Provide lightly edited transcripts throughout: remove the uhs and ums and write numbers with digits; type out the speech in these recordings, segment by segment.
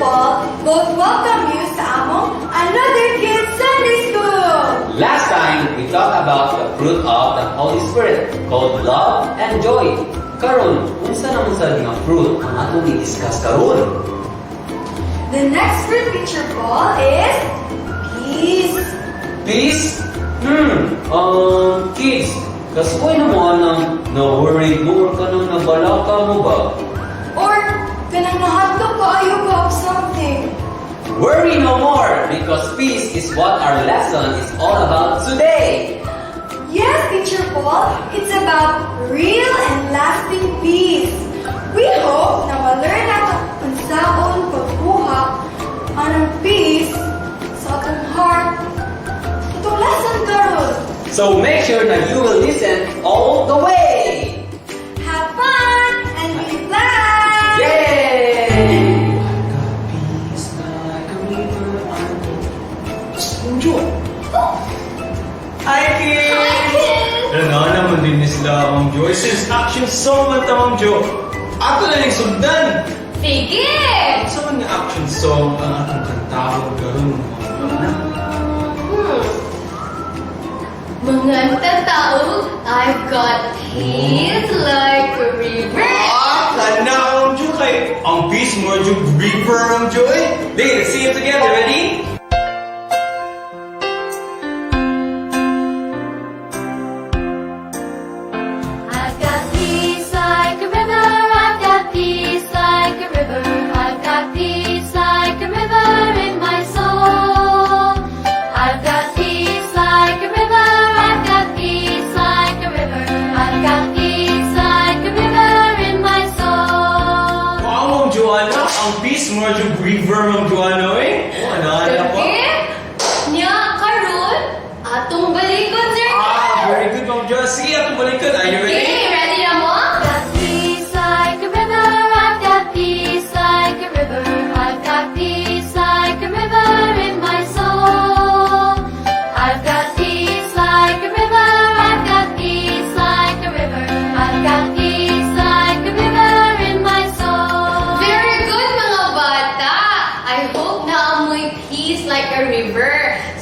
Paul both welcome you sa among Another Kids Sunday School! Last time, we talked about the fruit of the Holy Spirit called love and joy. Karon, unsa naman sa mga fruit ang atong i-discuss karon? The next fruit, Teacher Paul, is peace. Peace? Kids, kaskoy na mo nang na-worried mo or ka nang nabalaka mo ba? Or kanang nahatlog kaayo ka of something. Worry no more because peace is what our lesson is all about today. Yes, Teacher Paul, it's about real and lasting peace. We hope na ma-learn nato unsaon pagkuha anong peace sa atong heart. Itong lesson karon. So make sure that you will listen all the way. Have fun and be blessed. Yay! Hi, kids! Hi, kids! Ano naman din sila, Ma'am Jo. Since action song man ta, Ma'am Jo. Ato na yung sundan. Sige! Sa mga action song ang atong kantahon karon. Mga tatao, I've got peace like a river. Kana, Ma'am Jo, kay ang peace mo, Jo, river, Ma'am Jo, eh. Let's sing it together. Ready? I've got peace like a river. I've got peace like a river. I've got peace like a river in my soul. I've got peace like a river. I've got peace like a river. I've got peace like a river in my soul. Wow, Ma'am Joanna, ang peace mo, Jo, river, Ma'am Joanna, eh. Oh, ano po? Nya karon atong balikod, sir. Very good, Ma'am Jo. Sige, atong balikan. Are you ready? Okay, ready na mo? I've got peace like a river. I've got peace like a river. I've got peace like a river in my soul. I've got peace like a river. I've got peace like a river. I've got peace like a river in my soul. Very good, mga bata. I hope na amoy peace like a river.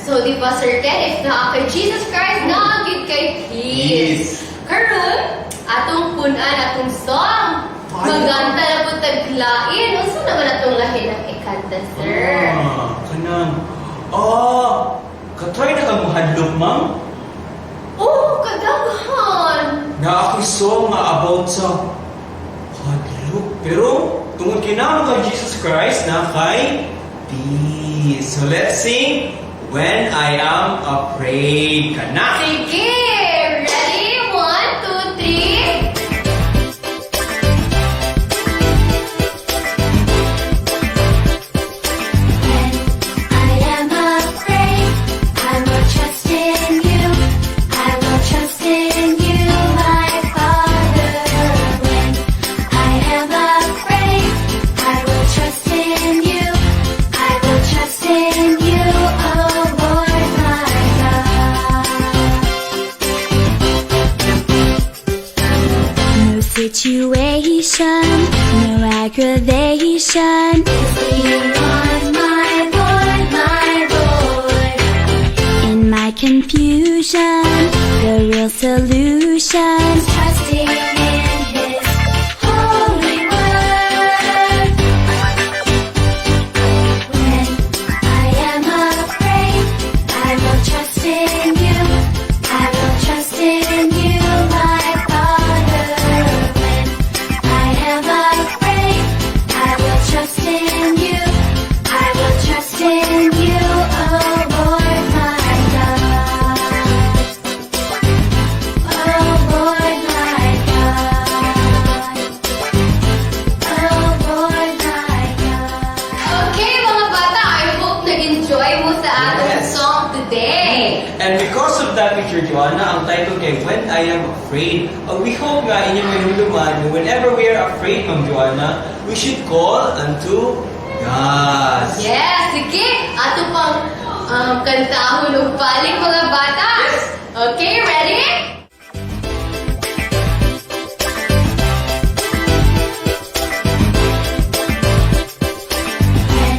So, di ba, Sir Ken, if na kay Jesus Christ, naagid kay peace. Karon, atong punan atong song. Maganta na po taglain. Usa naman atong lahi ng ikanta, sir. Kanang. Katry na kang mahadlok, Ma'am. Oh, kadaghan. Na ako'y song nga about sa hadlok. Pero, tungod kinahanglan kay Jesus Christ na kay peace. So, let's sing When I Am Afraid. Kana. Sige! Ready? 1, 2, 3. When I am afraid, I will trust in you. I will trust in you, my Father. When I am afraid, I will trust in you. I will trust in you, oh Lord, my God. No situation, no aggravation Is beyond my Lord, my Lord. in my confusion. The real solution. Trusting in His holy word. When I am afraid, I will trust in you. I will trust in you, my Father. When I am afraid, I will trust in you. I will trust in you, oh Lord, my God. Oh Lord, my God. Oh Lord, my God. Okay, mga bata, I hope nag-enjoy mo sa ating Yes. song today. And because of that, Teacher Joanna, ang title kay When I Am Afraid, we hope nga inyong manuluman na whenever we are afraid, Ma'am Joanna, we should call unto God. Yes, sige. Ato pang kantahon o balik, mga bata. Okay, ready? When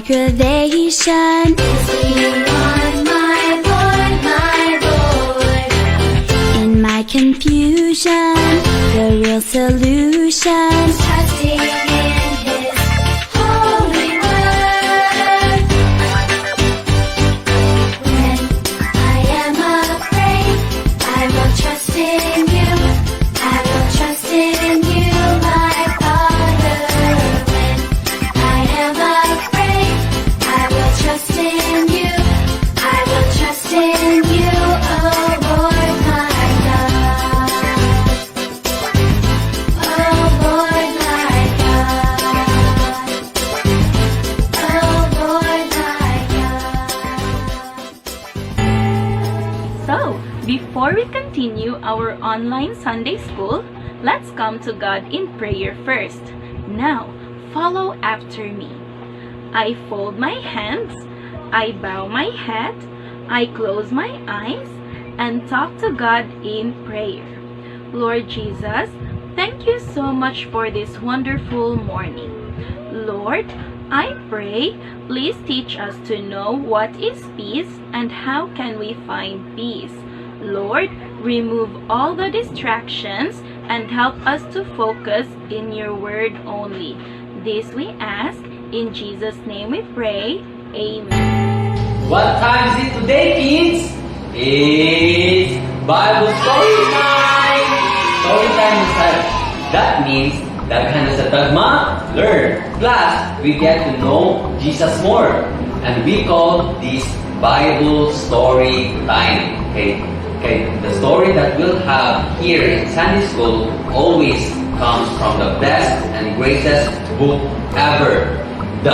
aggravation. Sing on, my Lord, my Lord. In my confusion, the real solution. Trusting in His holy word. When I am afraid, I will trust in you. I will trust in you, my Father. When I am afraid, I will trust in you. I will trust in you, oh Lord, my God. Oh Lord, my God. Oh Lord, my God. So, before we continue our online Sunday school, let's come to God in prayer first. Now, follow after me. I fold my hands, I bow my head, I close my eyes, and talk to God in prayer. Lord Jesus, thank you so much for this wonderful morning. Lord, I pray, please teach us to know what is peace and how can we find peace. Lord, remove all the distractions and help us to focus in your word only. This we ask, in Jesus' name we pray. Amen. What time is it today, kids? It's Bible story time! Story time is that means that kind of tagma, learn. Plus, we get to know Jesus more. And we call this Bible story time. Okay, the story that we'll have here in Sunday school always comes from the best and greatest book ever, the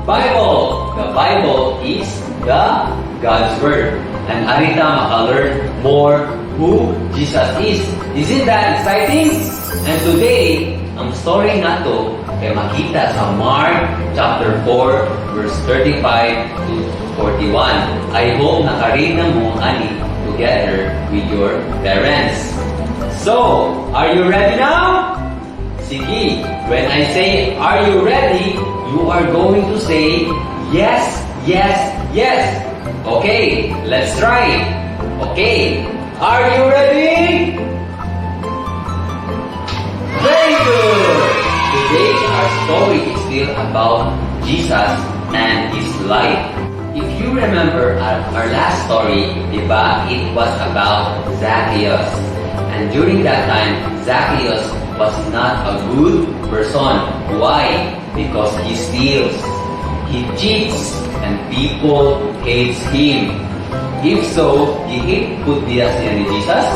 Bible. The Bible is the God's Word. And arita maka-learn more who Jesus is. Isn't that exciting? And today, ang story na to ay makita sa Mark chapter 4 verse 35 to 41. I hope nakaread na mo ani together with your parents. So, are you ready now? Sige, when I say, are you ready? You are going to say, yes, yes, yes. Okay, let's try it. Okay, are you ready? Very good! Today, our story is still about Jesus and His life. If you remember our last story, diba, it was about Zacchaeus. And during that time, Zacchaeus was not a good person. Why? Because he steals, he cheats, and people hates him. If so, gi-hate po diya siya ni Jesus?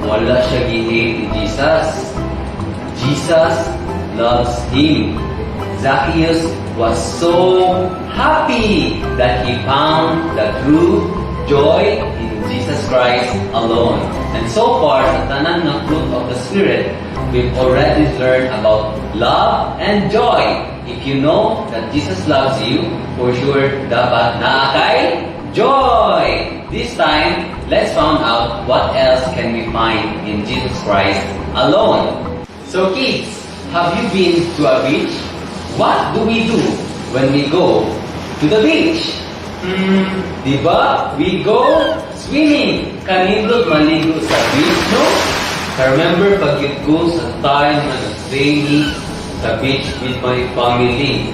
Wala siya gi-hate ni Jesus. Jesus loves him. Zacchaeus was so happy that he found the true joy in Jesus Christ alone. And so far, sa tanan ng fruit of the Spirit, we've already learned about love and joy. If you know that Jesus loves you, for sure, dapat na kay joy. This time, let's find out what else can we find in Jesus Christ alone. So kids, have you been to a beach? What do we do when we go to the beach? Diba? We go swimming. Kanindot maligo sa beach, no? I remember pag you go sa time na nag-training sa beach with my family.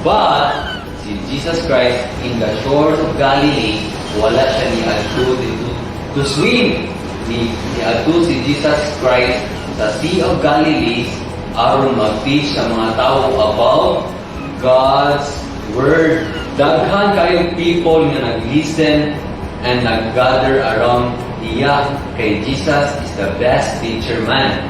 But, si Jesus Christ in the shores of Galilee, wala siya ni Adto dito to swim. Ni Adto si Jesus Christ sa Sea of Galilee aron mag-teach sa mga tao about God's Word. Daghan kayong people na nag-listen and nag-gather around iya kay Jesus is the best teacher man.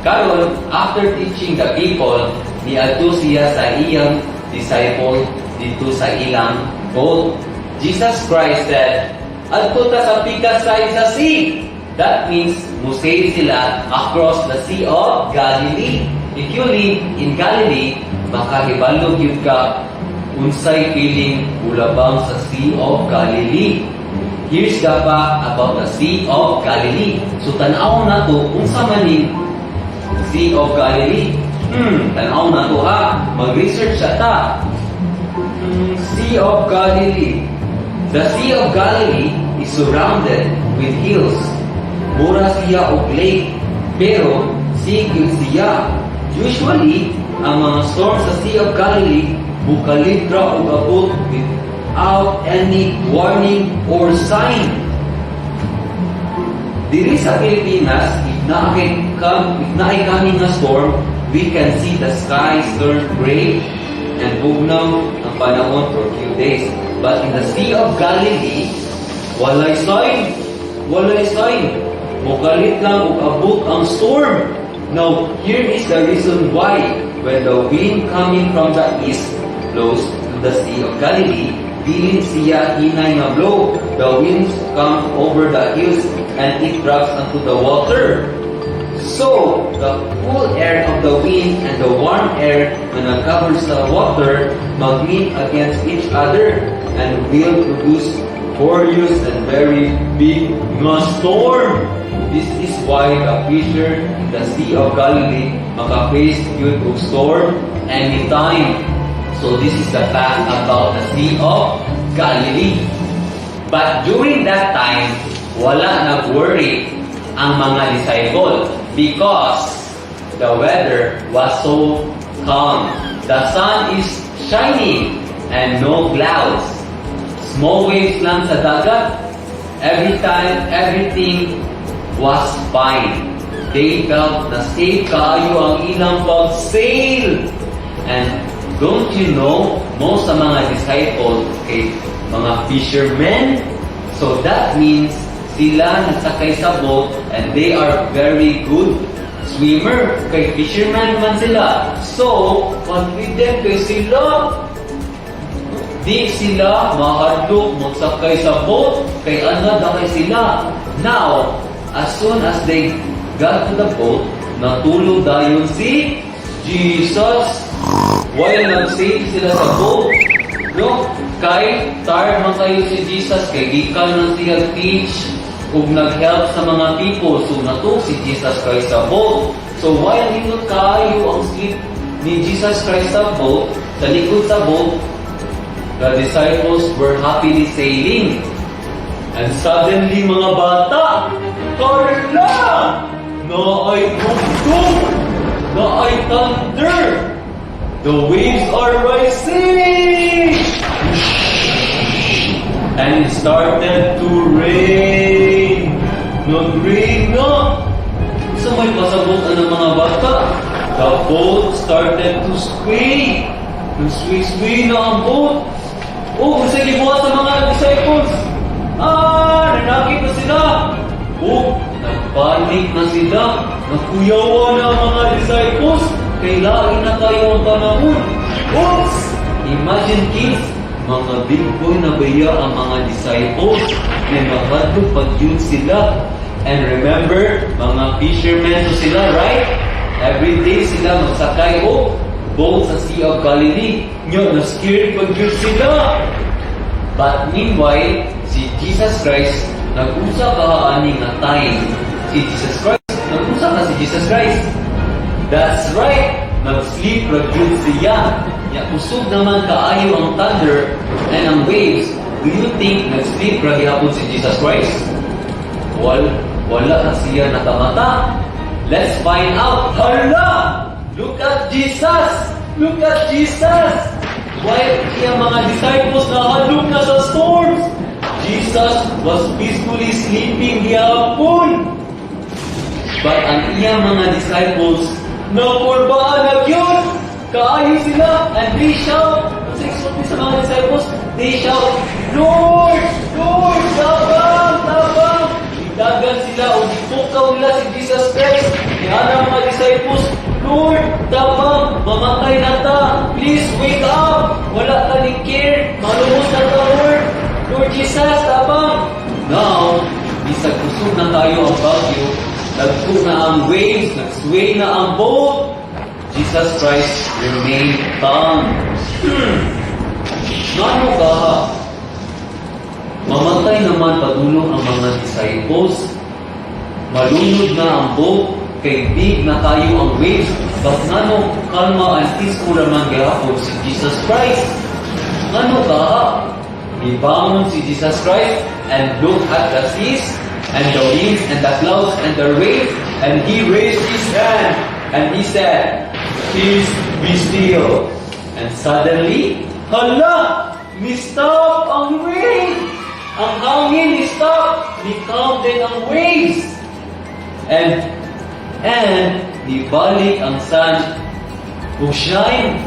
Karon, after teaching the people, niadto siya sa iyang disciple dito sa ilang boat. Jesus Christ said, "Adto ta sa pikas sa sea." That means, musay sila across the Sea of Galilee. If you live in Galilee, makahibalog yun ka unsay feeling ulabang sa Sea of Galilee. Here's the fact about the Sea of Galilee. So, tanaw na to, unsa maning Sea of Galilee. Tanaw na to ha. Mag-research sa ta. Sea of Galilee. The Sea of Galilee is surrounded with hills. Mura siya og lake, pero sigil siya. Usually, ang mga storm sa Sea of Galilee bukalidra og abot without any warning or sign. Diri sa Pilipinas, if naay kami nga storm, we can see the skies turn gray and bugnaw ang panahon for a few days. But in the Sea of Galilee, walay sign. Walay sign. Mukalit lang ug abot ang storm. Now, here is the reason why. When the wind coming from the east blows to the Sea of Galilee, dili siya hinay nga blow. The winds come over the hills and it drops onto the water. So, the cool air of the wind and the warm air na covers the water mag-meet against each other and will produce furious and very big storm. This is why the fisher in the Sea of Galilee maka-face yun og storm anytime. So this is the fact about the Sea of Galilee. But during that time, wala nag-worry ang mga disciple because the weather was so calm. The sun is shining and no clouds. Small waves lang sa dagat. Every time, everything was fine. They felt na safe kaayo ang ilang pag-sail. And don't you know, most sa mga disciples kay mga fishermen. So that means sila nasakay sa boat and they are very good swimmer. Kay fisherman man sila. So, confident kay sila. Di sila mahadlok magsakay sa boat kay ano na kay sila. Now, as soon as they got to the boat, natulog dayon si Jesus. While nag-save sila sa boat, no? Kay tired man kayo si Jesus, kay gikan man siya teach ug nag-help sa mga people. So natulog si Jesus Christ sa boat. So while hinot kayo ang sleep ni Jesus Christ sa boat, sa likod sa boat, the disciples were happily sailing. And suddenly, mga bata, Carla! Naay tugtog! Naay thunder! The waves are rising! And it started to rain. Nag-rain na! Sa may pasabutan ng mga bata, the boat started to sway. Nag-sway-sway na ang boat. Oh, kasi libuhat sa mga disciples. Nanakit na sila. Oh, nagpanik na sila. Nakuyawa na ang mga disciples. Kailangan na tayo ang panahon. Oops! Imagine kids, mga big boy na baya ang mga disciples. May makadto pag yun sila. And remember, mga fishermen to sila, right? Every day sila magsakay boat sa Sea of Galilee. Nyo, na-scared pag yun sila. But meanwhile, si Jesus Christ, nag-usa ka ani nga time. Si Jesus Christ, nag-usa ka si Jesus Christ. That's right, nag-sleep rag-yun siya. Ya, usog naman kaayo ang thunder and ang waves. Do you think nag-sleep rag-yapon si Jesus Christ? Wala na siya nakamata. Let's find out. Hala! Look at Jesus! Look at Jesus! While iyang mga disciples nahalok na sa storms, Jesus was peacefully sleeping hiyapon. But ang iyang mga disciples, napurbaan na yun! Kaayo sila, and they shout. Sa mga disciples, they shout, Lord! Lord! Tabang! Tabang! Dagan sila o ipukaw nila si Jesus Christ. Kaya ang mga disciples, Lord, tabang, mamatay na ta. Please wake up. Wala ka ni care. Malumos na ta, Lord. Lord Jesus, tabang. Now, bisag kusog na tayo ang bagyo. Nagpo na ang waves, nagsway na ang boat. Jesus Christ remained calm. Ano ka? Mamatay naman padulong ang mga disciples. Malunod na ang boat, kay big na tayo ang waves. But nano, kalma and peaceful naman gahapon si Jesus Christ. Ano ka? Ibangon si Jesus Christ and looked at the seas and the winds and the clouds and the rain, and he raised his hand and he said, "Peace, be still." And suddenly, hala! Ni-stop ang rain! Ang hangin ni-stop! Ni-calm din ang waves! And ibalik ang sun to shine.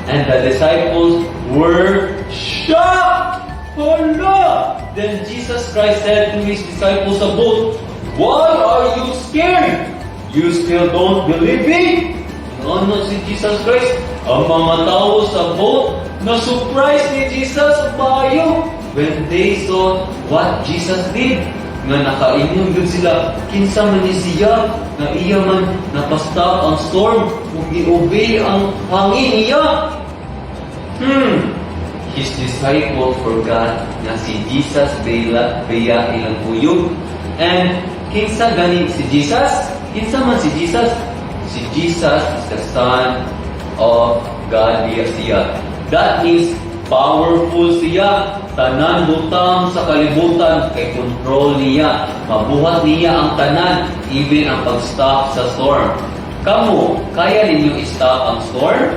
And the disciples were shocked! Hala! Then Jesus Christ said to his disciples sa boat, "Why are you scared? You still don't believe me?" Ano si Jesus Christ? Ang mga tao sa boat na surprise ni Jesus maayo when they saw what Jesus did. Nga nakaingon yun sila, kinsa man ni siya, na iya man napastop ang storm, ug i-obey ang hangin niya. His disciples forgot na si Jesus biya ilang kuyog. And kinsa gani si Jesus? Kinsa man si Jesus? Si Jesus is the Son of God biya siya. That means powerful siya. Tanan butang sa kalibutan kay control niya. Mabuhat niya ang tanan, even ang pag-stop sa storm. Kamu, kaya ninyo i-stop ang storm?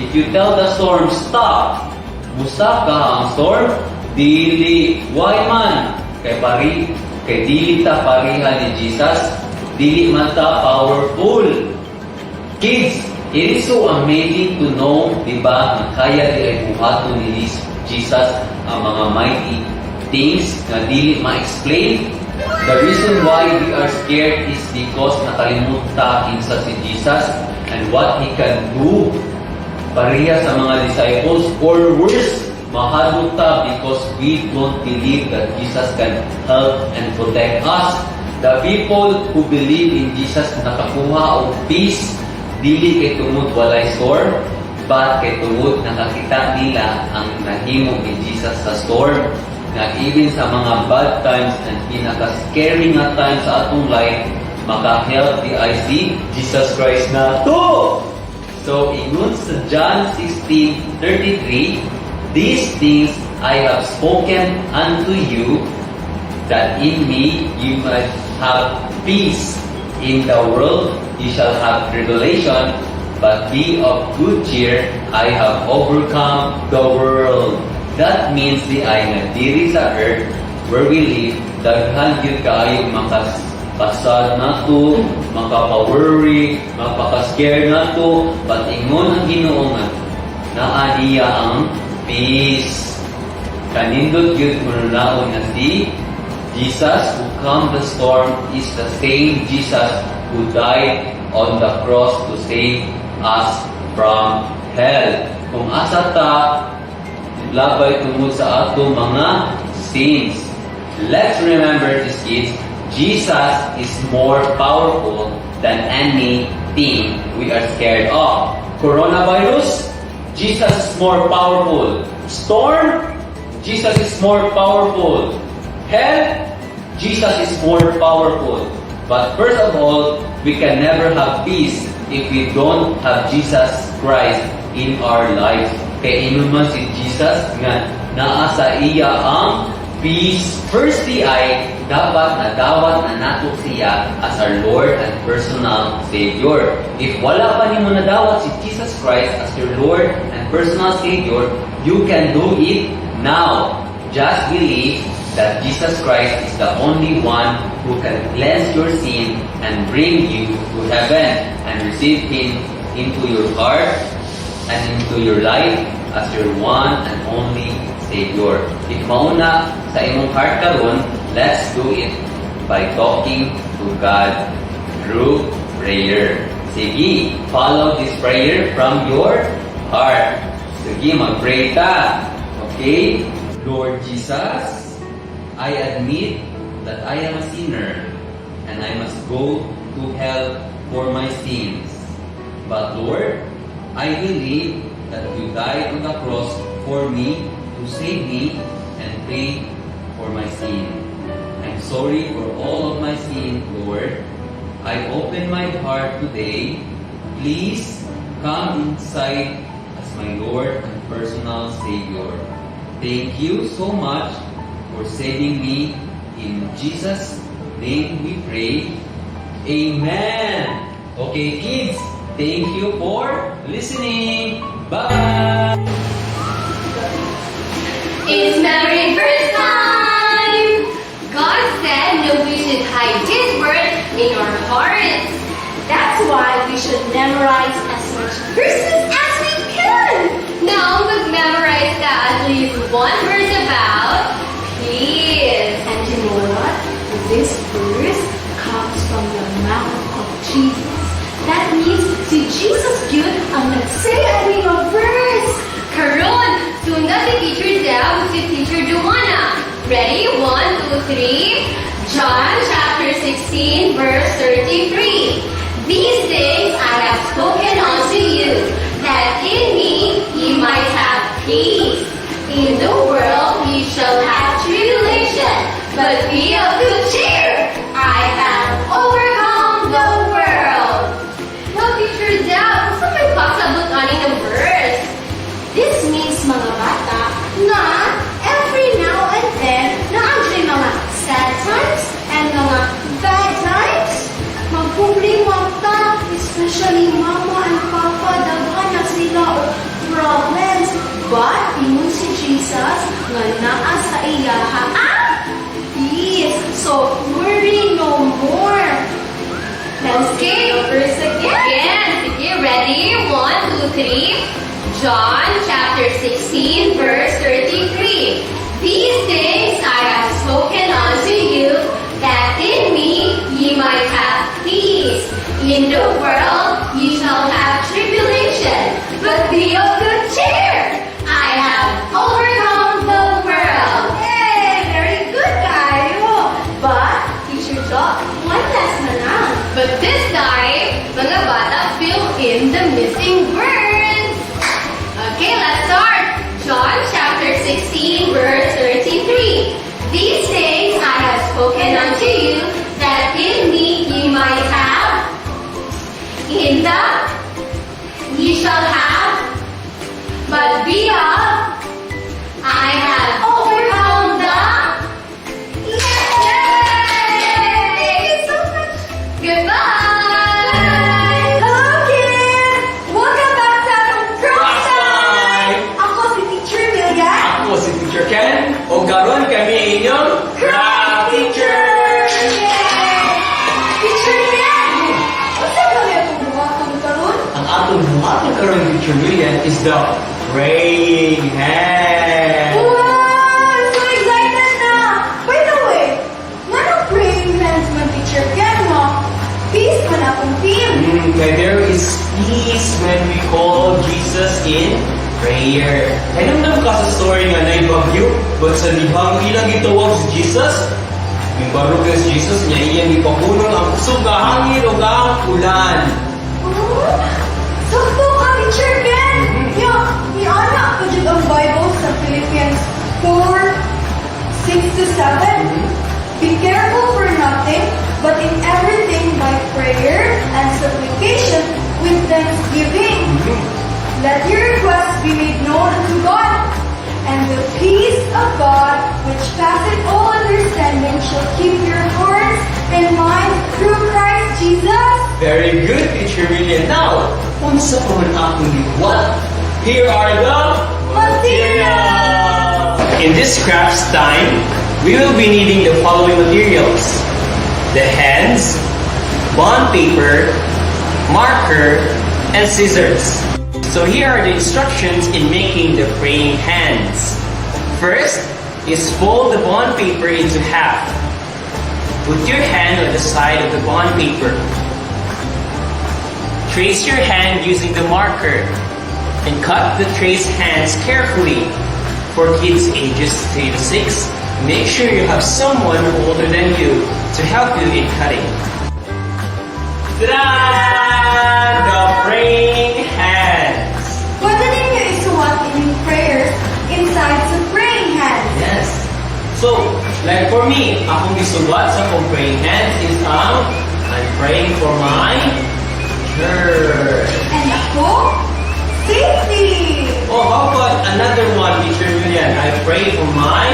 If you tell the storm, stop, musa ka ang storm, dili. Why man? Kay dili ta parihan ni Jesus, dili man ta powerful. Kids, it is so amazing to know, diba, na kaya di ay buhaton ni Jesus ang mga mighty things na dili ma-explain. The reason why we are scared is because nakalimutan kinsa si Jesus and what He can do. Pareha sa mga disciples, or worse, mahadlok ta because we don't believe that Jesus can help and protect us. The people who believe in Jesus nakakuha og peace, dili kay tungod walay storm, but kay tungod nakakita nila ang nahimo ni Jesus sa storm. Na even sa mga bad times and pinaka-scary nga times sa atong life, maka-help di ay si Jesus Christ na to. So, ingon sa John 16:33, "These things I have spoken unto you, that in me you might have peace. In the world you shall have tribulation, but be of good cheer, I have overcome the world." That means di ay nga diri sa earth where we live, daghan gyud kaayo makapasad nato, makapa-worry, mapaka-scare nato, but ingon ang Ginoo nga naa niya ang peace. Kanindot gyud manunawon nga si Jesus who calmed the storm is the same Jesus who died on the cross to save us from hell. Kung asa ta labay tungod sa ato mga sins. Let's remember this, kids. Jesus is more powerful than anything we are scared of. Coronavirus, Jesus is more powerful. Storm, Jesus is more powerful. Hell, Jesus is more powerful. But first of all, we can never have peace if we don't have Jesus Christ in our lives. Kaya inuman si Jesus nga naa sa iya ang peace. Firstly ay dapat nadawat na nato siya as our Lord and personal Savior. If wala pa nimo nadawat si Jesus Christ as your Lord and personal Savior, you can do it now. Just believe that Jesus Christ is the only one who can cleanse your sin and bring you to heaven, and receive Him into your heart and into your life as your one and only Savior. If mauna sa imong heart karon, let's do it by talking to God through prayer. Sige, follow this prayer from your heart. Sige, mag-pray ta. Okay? Lord Jesus, I admit that I am a sinner and I must go to hell for my sins. But Lord, I believe that you died on the cross for me to save me and pay for my sin. I'm sorry for all of my sin, Lord. I open my heart today. Please come inside as my Lord and personal Savior. Thank you so much for saving me. In Jesus' name we pray. Amen. Okay, kids, thank you for listening. Bye. It's memory verse time! God said that we should hide His word in our hearts. That's why we should memorize as much verses as we can. Now mag-memorize ka at least one verse about peace. And you know what? This verse comes from the mouth of Jesus. That means si Jesus yun ang nagsayabi ng verse. Karon, sundan si Teacher Deb si Teacher Joanna. Ready? 1, 2, 3. John chapter 16 verse 33. These things I have spoken unto you, that in me ye might have peace. In the world ye shall have tribulation, but be of good cheer. I have overcome the world. Well, Teacher Deb, saan may pasabot ani ng verse? This means mga bata na every now and then naandyan mga sad times and mga bad times. Magproblema ta, especially mama and papa, daghan na sila o problems. But, ingon si Jesus, nga naa sa iyaha, peace. So, worry no more. Let's get the verse again. Sige, ready? 1, 2, 3. John chapter 16 verse 33. These things I have spoken unto you, that in me ye might have peace. In the world ye shall have tribulation, but be of good cheer. I have overcome the world. Hey, very good, kayo. But, Teacher Doc, one last na lang. But this time, mga bata, fill in the missing words. Okay, let's start. John chapter 16 verse 33. These things I have spoken unto you, that in me ye might have. In the ye shall have, but be of. I have overcome the. Yay! Thank you so much. Goodbye. Hello, kids! Welcome back to our class time! Ako si Teacher William. Ako si Teacher Ken. O karon kami inyong craft teacher. Yay! Teacher Ken! Unsa ba yung buhaton karon? Ang atong buhaton karon Teacher William is the praying hand. Wow! I'm so excited na! By the way, nga nang praying hands man, Teacher Ken, mo? Peace man akong team. Okay, there is peace when we call Jesus in prayer. Kailan naman ka sa story nga naibagyo, but sa libang ilang gitawag si Jesus, yung barog si Jesus niya iyang ipapunong ang kusog nga hangin o ang ulan. Oh, sakto ka, Teacher Ken! Iana ko dyan ang Bible sa Philippians 4:6-7. Be careful for nothing, but in everything by prayer and supplication with thanksgiving. Let your requests be made known unto God, and the peace of God, which passeth all understanding, shall keep your hearts and minds through Christ Jesus. Very good, Teacher William. Now, unsa pa man akong liwat? Here are the materials. In this crafts time, we will be needing the following materials: the hands, bond paper, marker, and scissors. So here are the instructions in making the praying hands. First is fold the bond paper into half. Put your hand on the side of the bond paper. Trace your hand using the marker and cut the traced hands carefully. For kids ages 3 to 6, make sure you have someone older than you to help you in cutting. Ta-da! The praying hands. Pwede ninyo isuwat inyong prayers inside sa praying hands. Yes. So, like for me, akong gisulat sa akong praying hands is I'm praying for my church. And ako, safety. Oh, how about another one, Teacher Julian? I pray for my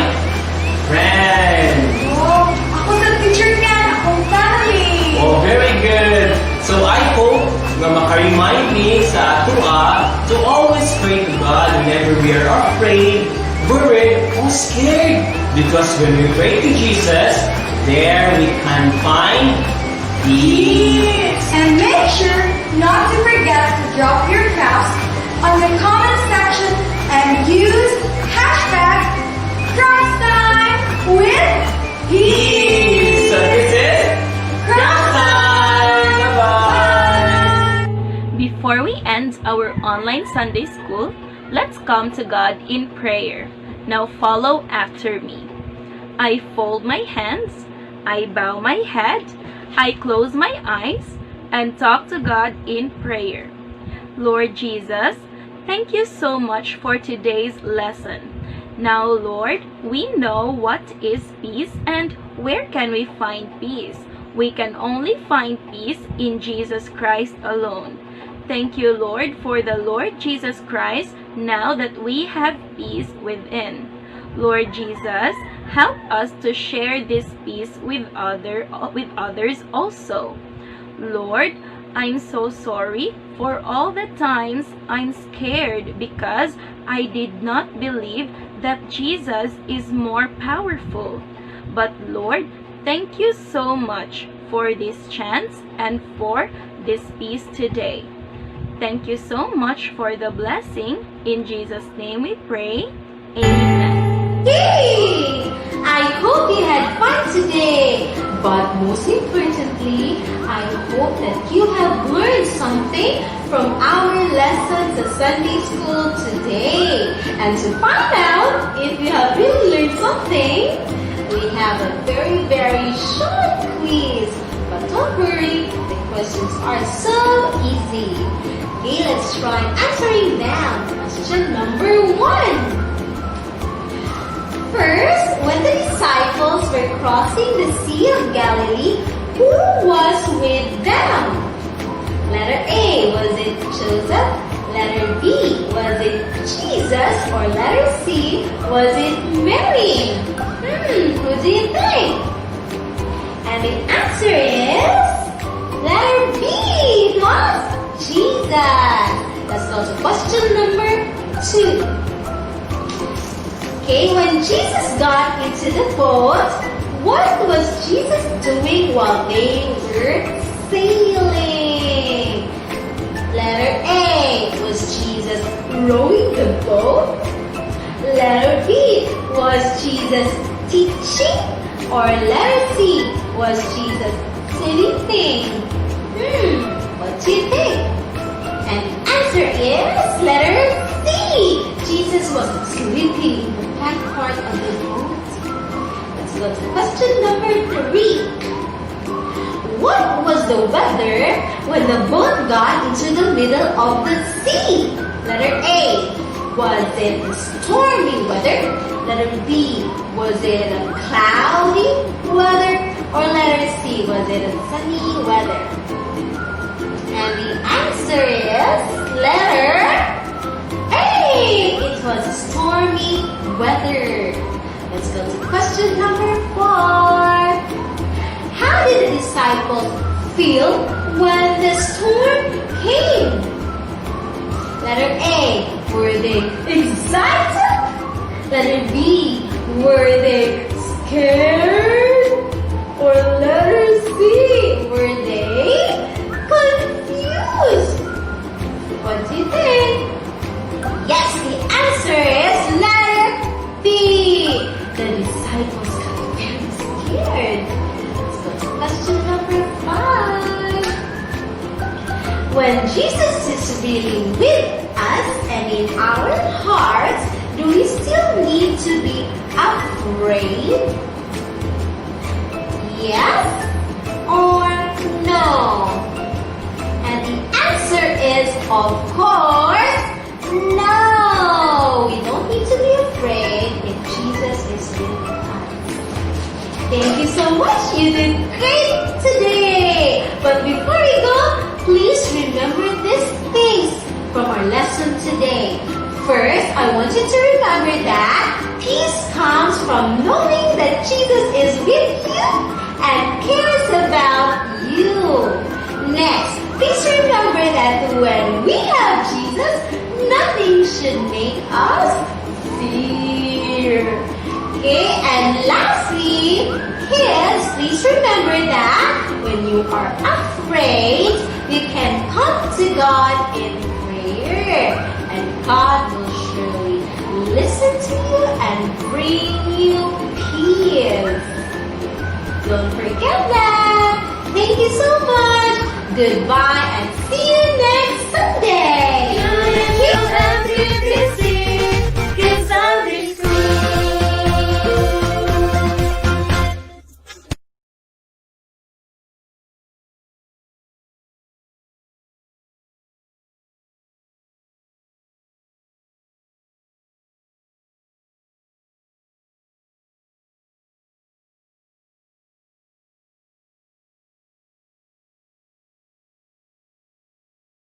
friends. Oh, ako sa teacher niyan, akong family. Oh, very good. So I hope na maka-remind me sa atua to always pray to God whenever we are afraid, worried, or scared. Because when we pray to Jesus, there we can find peace. And make sure not to forget to drop your caps on the comment section and use hashtag #CrossTime with peace. So this is Cross Time. Bye-bye. Before we end our online Sunday school, let's come to God in prayer. Now follow after me. I fold my hands, I bow my head, I close my eyes, and talk to God in prayer. Lord Jesus, thank you so much for today's lesson. Now, Lord, we know what is peace and where can we find peace. We can only find peace in Jesus Christ alone. Thank you, Lord, for the Lord Jesus Christ, now that we have peace within. Lord Jesus, help us to share this peace with others also. Lord, I'm so sorry for all the times I'm scared because I did not believe that Jesus is more powerful. But Lord, thank you so much for this chance and for this peace today. Thank you so much for the blessing. In Jesus' name we pray. Amen. Yay! I hope you had fun today. But most importantly, I hope that you have learned something from our lessons at Sunday school today. And to find out if you have really learned something, we have a very, very short quiz. But don't worry, the questions are so easy. Okay, let's try answering them. Question number 1. First, when the disciples were crossing the Sea of Galilee, who was with them? Letter A, was it Joseph? Letter B, was it Jesus? Or letter C, was it Mary? Who do you think? And the answer is letter B, it was Jesus. Let's go to question number 2. Okay, when Jesus got into the boat, what was Jesus doing while they were sailing? Letter A, was Jesus rowing the boat? Letter B, was Jesus teaching? Or letter C, was Jesus sleeping? What do you think? And the answer is letter C. Jesus was sleeping in the back part of the boat. Let's go to question number 3. What was the weather when the boat got into the middle of the sea? Letter A, was it stormy weather? Letter B, was it a cloudy weather? Or letter C, was it a sunny weather? And the answer is letter A. It was stormy weather. Let's go to question number 4. How did the disciples feel when the storm came? Letter A, were they excited? Letter B, were they scared? Or letter C, were they confused? What do you think? Yes, the answer is letter B. The disciples got very scared. Let's go to question number 5. When Jesus is really with us and in our hearts, do we still need to be afraid? Yes or no? And the answer is, of course, no. We don't need to be afraid if Jesus is with us. Thank you so much. You did great today. But before we go, please remember these things from our lesson today. First, I want you to remember that peace comes from knowing that Jesus is with you and cares about you. Next, please remember that when we have Jesus, nothing should make us fear. Okay, and lastly, kids, please remember that when you are afraid, you can come to God in prayer, and God will surely listen to you and bring you peace. Don't forget that. Thank you so much. Goodbye and see you next